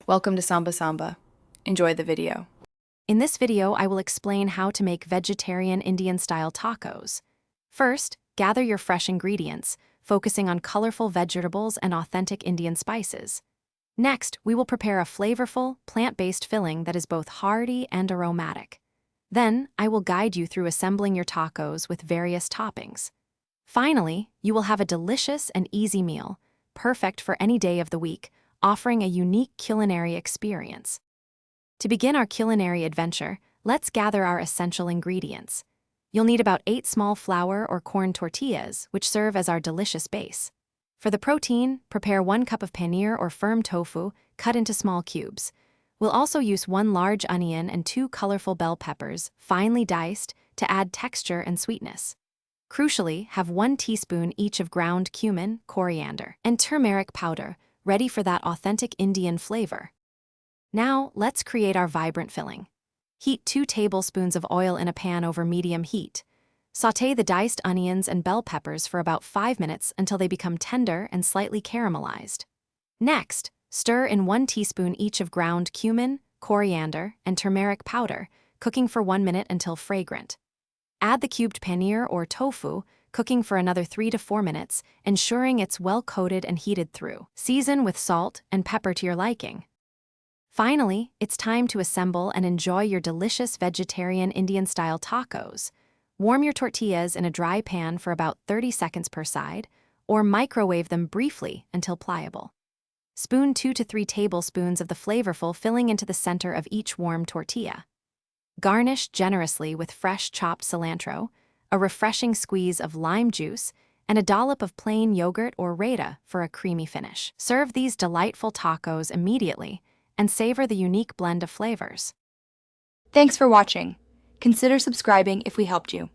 Welcome to Samba Samba. Enjoy the video. In this video, I will explain how to make vegetarian Indian-style tacos. First, gather your fresh ingredients, focusing on colorful vegetables and authentic Indian spices. Next, we will prepare a flavorful, plant-based filling that is both hearty and aromatic. Then, I will guide you through assembling your tacos with various toppings. Finally, you will have a delicious and easy meal, perfect for any day of the week, offering a unique culinary experience. To begin our culinary adventure, let's gather our essential ingredients. You'll need about 8 small flour or corn tortillas, which serve as our delicious base. For the protein, prepare 1 cup of paneer or firm tofu, cut into small cubes. We'll also use 1 large onion and 2 colorful bell peppers, finely diced, to add texture and sweetness. Crucially, have 1 teaspoon each of ground cumin, coriander, and turmeric powder, ready for that authentic Indian flavor. Now, let's create our vibrant filling. Heat 2 tablespoons of oil in a pan over medium heat. Sauté the diced onions and bell peppers for about 5 minutes until they become tender and slightly caramelized. Next, stir in 1 teaspoon each of ground cumin, coriander, and turmeric powder, cooking for 1 minute until fragrant. Add the cubed paneer or tofu, cooking for another 3 to 4 minutes, ensuring it's well coated and heated through. Season with salt and pepper to your liking. Finally, it's time to assemble and enjoy your delicious vegetarian Indian-style tacos. Warm your tortillas in a dry pan for about 30 seconds per side, or microwave them briefly until pliable. Spoon 2 to 3 tablespoons of the flavorful filling into the center of each warm tortilla. Garnish generously with fresh chopped cilantro, a refreshing squeeze of lime juice, and a dollop of plain yogurt or raita for a creamy finish. Serve these delightful tacos immediately and savor the unique blend of flavors. Thanks for watching. Consider subscribing if we helped you.